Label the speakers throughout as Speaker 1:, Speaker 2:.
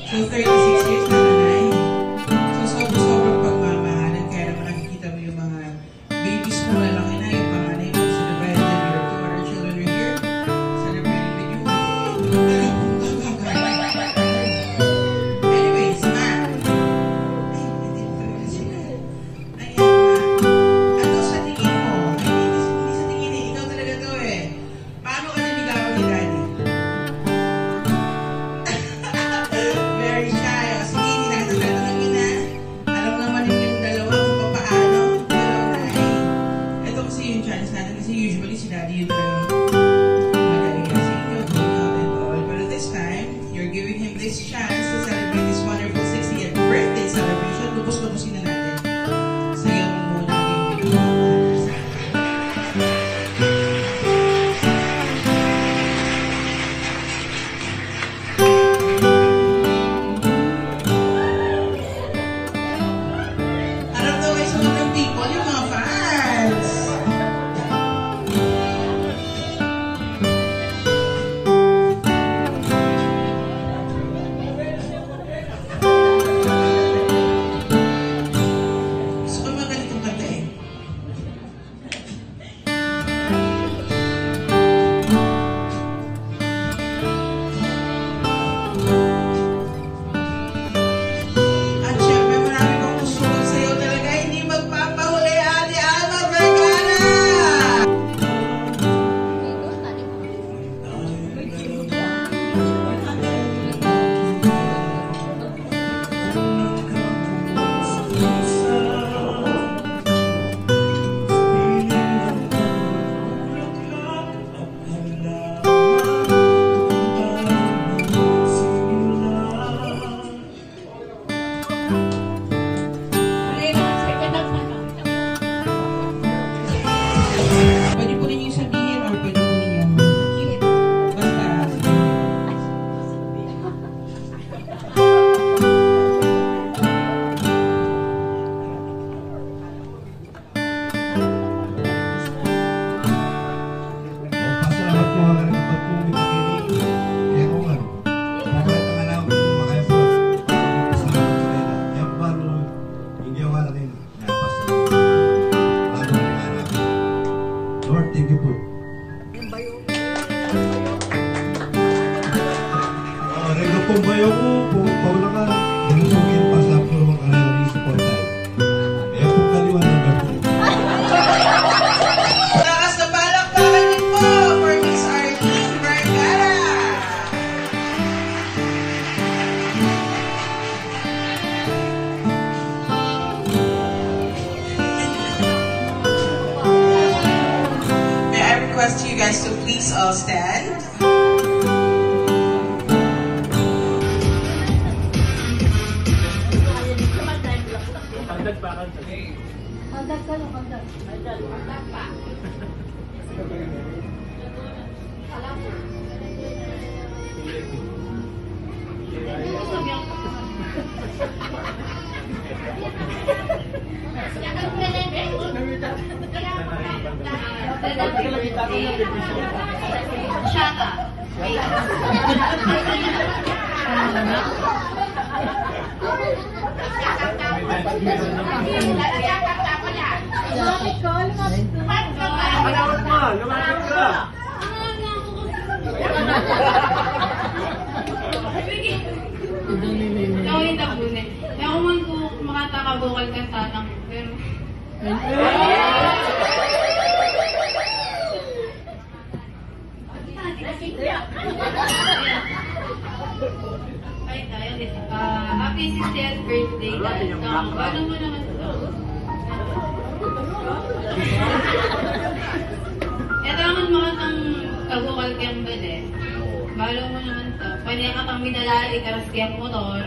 Speaker 1: So 36 years na nanay. So sobrang pagmamahalan. Kaya naman nakikita mo yung mga babies mo na lang na yung panganay mo. Celebrating that your two other children are here. Celebrating with you. Anyways, ma. Ay, hindi ko talaga sila. Ayan, ma. Ano sa tingin mo? Ay, hindi sa tingin eh. Ikaw talaga to eh. Paano ka niligawan ni Daddy? Very shy. O, sige, hindi na kita tatanungin na. Alam naman yung dalawa kung paano. Pero, nay, ito kasi yung chance natin. Kasi usually si Daddy yung talagang magaling kasi yung going out and all. But this time, you're giving him this chance to celebrate this wonderful 60th birthday celebration. Lubos-lubosin na natin. Sayaw mo muna yung pinagmamahal sa akin. Harap daw kayo sa mga people, yung mga fans. Gusto ko mga ganitong kanta eh. At syempre, marami kong gusto sa'yo talaga. Hindi magpapahuli, Ate Alma Vergara! Pwede po rin yung sabihin or pwede po rin yung basta.
Speaker 2: Pasalamat po ang nagpagpumit na kini. Kaya ko man, mamaya tangalaw ko makayapot. Pasalamat sa nila. Yan ba no, hindi ako natin napasalamat. Bago rin anak. Lord, thank you po. Rego pong bayo ko, paulangan. Dinusugin pa sa puro ang kanila sa portal. Kaya po kaliwan ng gato.
Speaker 1: Takas na palakpakan din po for Miss Arlene Vergara. May I request you guys to please all stand?
Speaker 3: Kandag ka lang, kandag. Kandag pa. Alam mo. Shaka.
Speaker 4: Gawin na po na. Kaya kung man ko makatakabukal kanta ng pero... Ay, tayo din. Happy 60th birthday, Dad. Paano mo naman ito? Ito naman makatang kabukal kayang bali. Balo mo naman ito. Pwede ka kang minalali, karas kayang motor.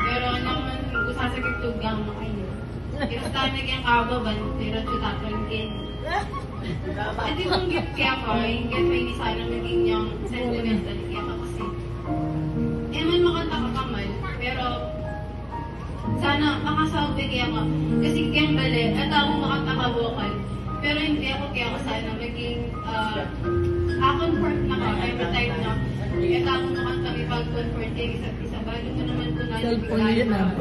Speaker 4: Pero naman, usasakit tugang mo kayo. Kasi tayo kayang kababan, pero tutapangkin. Ito yung gift kaya ko, yung gift ay hindi sana maging yung sentimental kaya ka kasi. Eh man makanta ka kaman, pero sana makasabi kaya ka. Kasi kayang bali, at ako makanta ka vocal. Pero hindi ako kaya ko sana maging comfort na ka every time na ito ako makanta may pag-comfort kayo isa't isa. Balo mo
Speaker 3: Cellphone niya yan ah.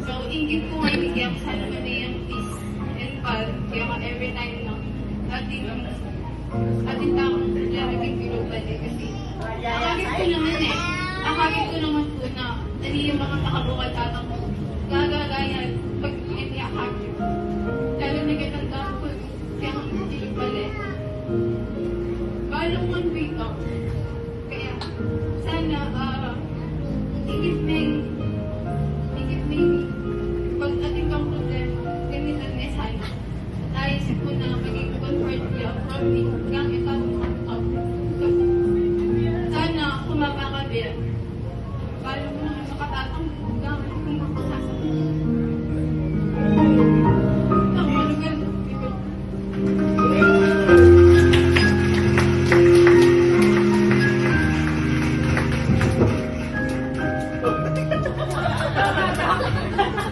Speaker 4: So, ingit ko ngayon, hindi ako sana na yung peace and calm. Kaya ka every time na ating taong lalagay pinubad eh. Kasi, akagit ko naman po na yung mga nakabukal tatang ko. Gagagayan, pag hindi akagit. Lalo na ganang ko, kaya ka hindi pala. Balong one week ako. Kaya, sana, i-give me, pag ating kang problema, gamitan na sana. Naisip ko na maging comfort niya from me, gang ikaw, sana kumapakabir. Paano mo naman makatatang gang kung makasasakit. Ang malugal,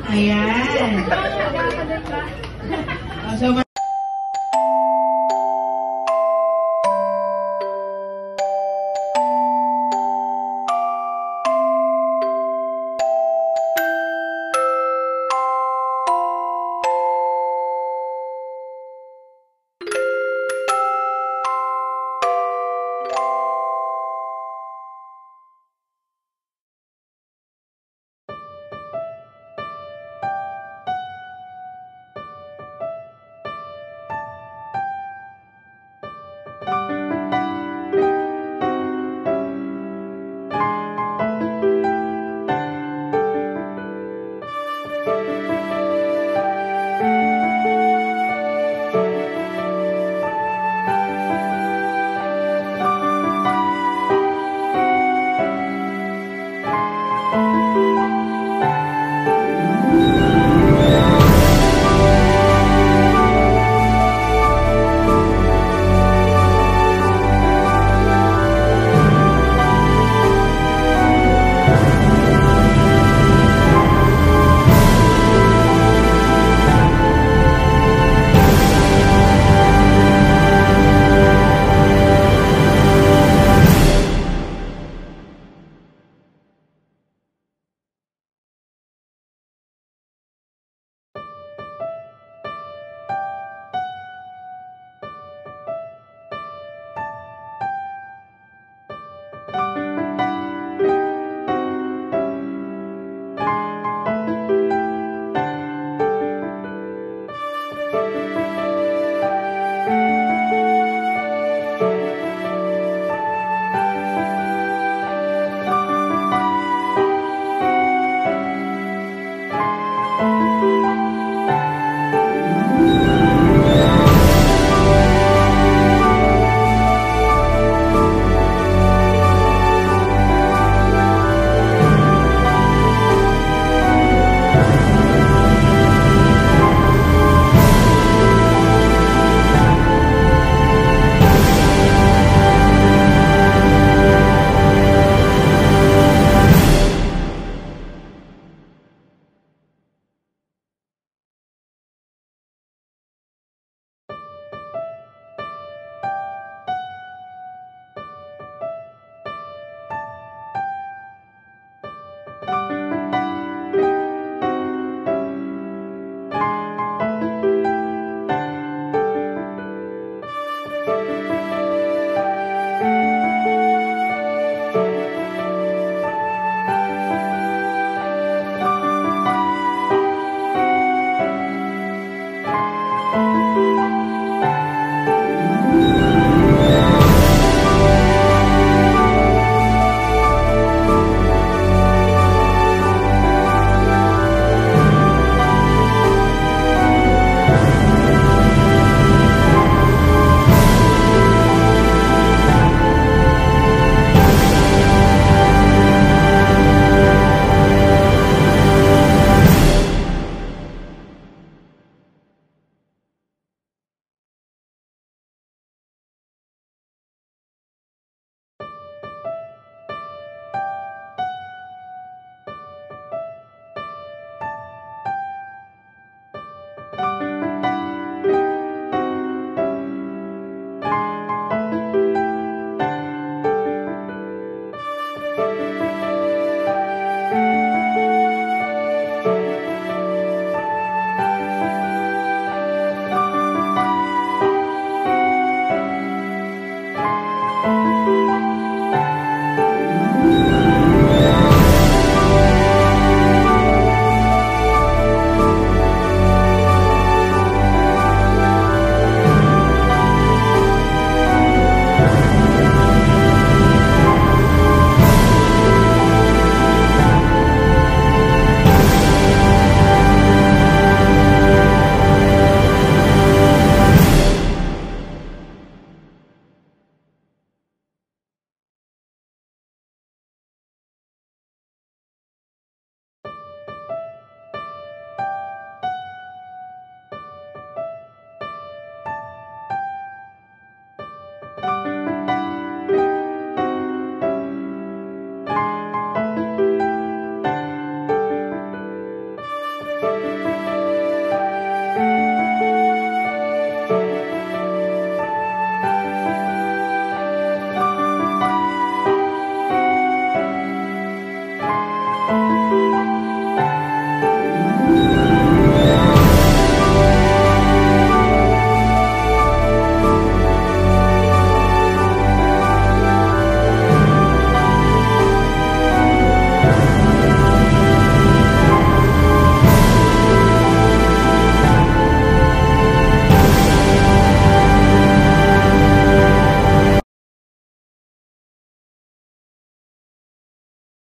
Speaker 1: Ayan. So,